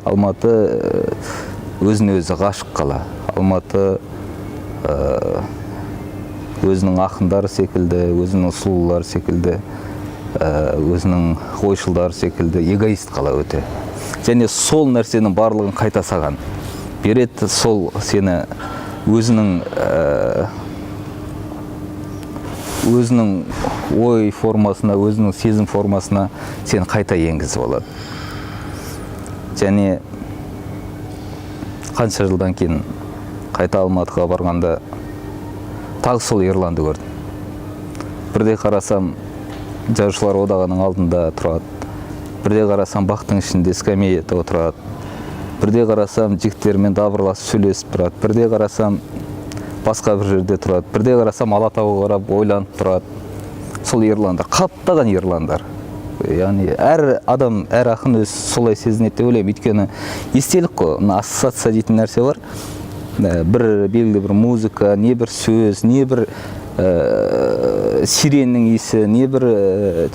Алматы өзіне өзі ғашық қала. Алматы өзінің ақындары секілді, өзінің сұлулары секілді, өзінің ойшылдары секілді эгоист қала өте. Және сол нәрсенің барлығын қайта саған береді, сол сені өзінің ой формасына, өзінің сезім формасына сені қайта енгізіп алады. Және қанша жылдан кейін қайта Алматыға барғанда тағы сол Ерланды көрдім. Бірде қарасам Жазушылар одағының алдында тұрады. Бірде қарасам бақтың ішінде скамеяда отырады. Бірде қарасам жігіттермен дабырласып сөйлесіп тұрады. Бірде қарасам басқа бір жерде тұрады. Бірде қарасам Алатауға қарап ойланып тұрады. Сол ерландар, қаптаған ерландар. Яғни әр адам, әр ақын өз солай сезінеді деп ойлаймын. Өйткені естелік қой, ассоциация дейтін нәрсе бар. Бір белгілі бір музыка, не бір сөз, не бір сиреннің иісі, не бір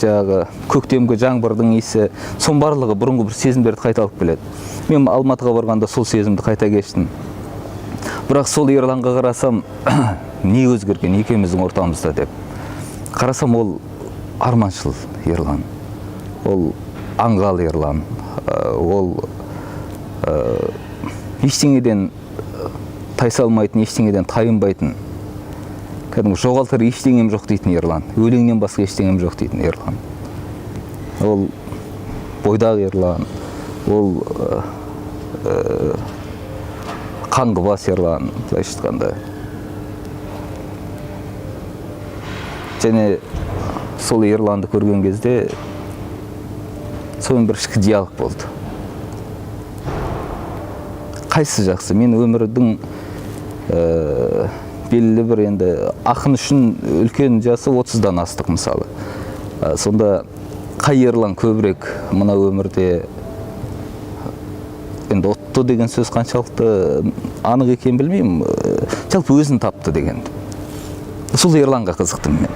жаңағы көктемгі жаңбырдың иісі, соның барлығы бұрынғы бір сезімдерді қайта алып келеді. Мен Алматыға барғанда сол сезімді қайта кештім. Бірақ сол ерланға қарасам, не өзгерген екеуміздің ортамызда деп. Қарасам ол арманшыл ерлан, ол аңғал ерлан, ол ештеңеден тайсалмайтын, ештеңеден тайынбайтын, кәдімгі жоғалтар ештеңем жоқ дейтін ерлан, өлеңнен басқа ештеңем жоқ дейтін ерлан. Ол бойдақ ерлан, ол қаңғыбас ерлан, былайша айтқанда. Және сол ерланды көрген кезде сонымен бір ішкі диалог болды. Қайсы жақсы? Мен өмірдің белгілі бір енді ақын үшін үлкен жасы 30-дан астық мысалы. Сонда қай ерлан көбірек мына өмірде, енді отто деген сөз қаншалықты анық екен білмеймін, жалпы өзін тапты деген. Сол ерланға қызықтым мен.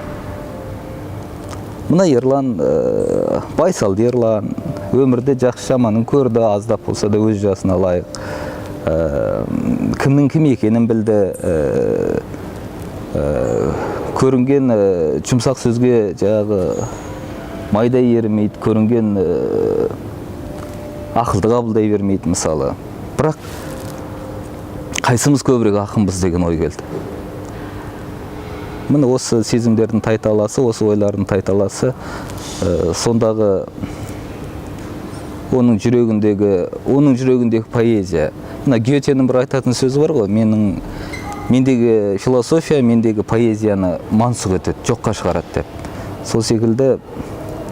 Мына ерлан байсалды ерлан, өмірде жақсы жаманын көрді, аздап болса да өз жасына лайық. Кімнің кім екенін білді, көрінген жұмсақ сөзге жаңағы майдай ерімейді, көрінген ақылды қабылдай бермейді мысалы. Бірақ қайсымыз көбірек ақынбыз деген ой келді. Міне осы сезімдердің тайталасы, осы ойлардың тайталасы, сондағы оның жүрегіндегі поэзия. Мына Гетенің бір айтатын сөзі бар ғой, мендегі философия, мендегі поэзияны мансұқ етеді, жоққа шығарады деп. Сол секілді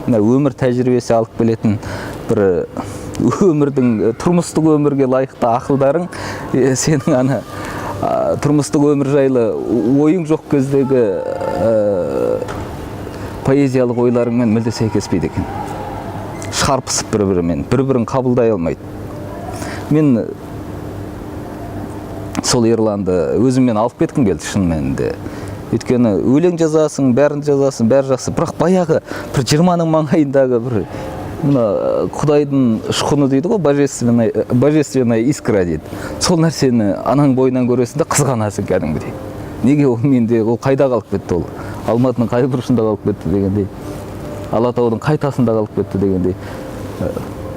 өмір тәжірибесі алып келетін бір өмірдің, тұрмыстық өмірге лайықты ақылдарың, сенің ана тұрмыстық өмір жайлы ойың жоқ кездегі поэзиялық ойларыңмен мүлде сәйкеспейді екен. Шарпысып бір-бірін қабылдай алмайды. Мен сол ерланды өзіммен алып кеткім келді шын мәнінде. Өйткені өлең жазасың, бәрін жазасың, бәрі жақсы. Бірақ баяғы бір 20-ның маңайындағы бір мына Құдайдың ұшқыны дейді ғой, божественная искра дейді. Сол нәрсені анаң бойынан көресің де қызғанасың кәдімгідей. Неге ол менде, ол қайда қалып кетті ол? Алматының қай бұрышында қалып кетті дегендей. Алатаудың қай тасында қалып кетті дегендей.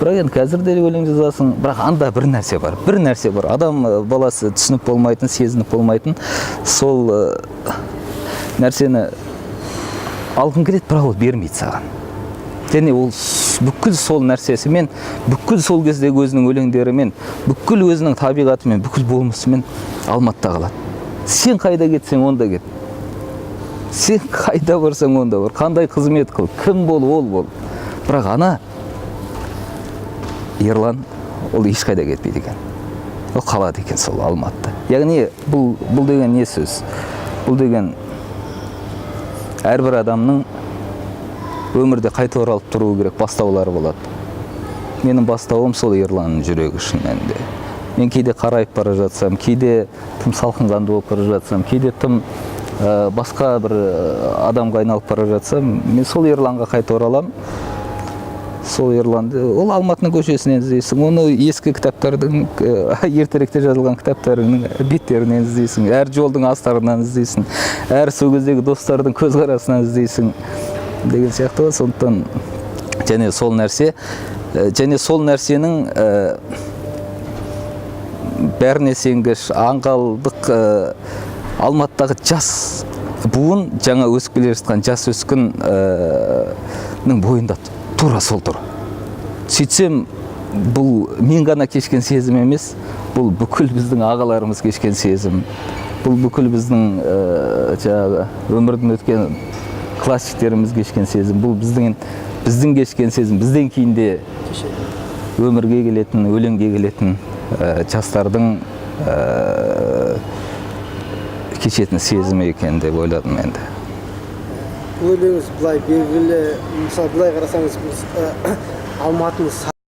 Бірақ енді қазір де өлең жазасың, бірақ анда бір нәрсе бар. Адам баласы түсініп болмайтын, сезініп болмайтын, сол нәрсені алғың келеді, бірақ ол бермейді саған. Және ол бүкіл сол нәрсесімен, бүкіл сол кездегі өзінің өлеңдерімен, бүкіл өзінің табиғатымен, бүкіл болмысымен Алматыда қалады. Сен қайда кетсең, онда кет. Сен қайда барсаң, онда бар. Қандай қызмет қыл, кім бол, ол бол. Бірақ ана ерлан, ол ешқайда кетпейді екен. Ол қалады екен сол Алматыда. Яғни бұл деген не сөз? Бұл деген әрбір адамның өмірде қайта оралып тұру керек бастаулары болады. Менің бастауым сол ерланның жүрегі шын мәнінде. Мен кейде қарайып бара жатсам, кейде тым салқынқанды болып бара жатсам, кейде тым басқа бір адамға айналып бара жатсам, мен сол ерланға қайта оралам. сол ерланды ол Алматының көшесінен іздейсің, оны ескі кітаптардың ертеректе жазылған кітаптарының беттерінен іздейсің, әр жолдың астарынан іздейсің, әр сол кездегі достардың көзқарасынан іздейсің деген сияқты ғой. Сондықтан және сол нәрсенің бәріне сенгіш аңғалдық Алматыдағы жас буын, жаңа өсіп келе жатқан жас өскіннің бойында тура сол тұр. Сөйтсем, бұл мен ғана кешкен сезім емес, бұл бүкіл біздің ағаларымыз кешкен сезім. Бұл бүкіл біздің жаңағы өмірдің өткен классиктеріміз кешкен сезім. Бұл біздің кешкен сезім. Бізден кейін де өмірге келетін, өлеңге келетін жастардың кешетін сезімі екен деп ойладым енді. Өлеңіңіз былай белгілі, мысалы былай қарасаңыз, Алматының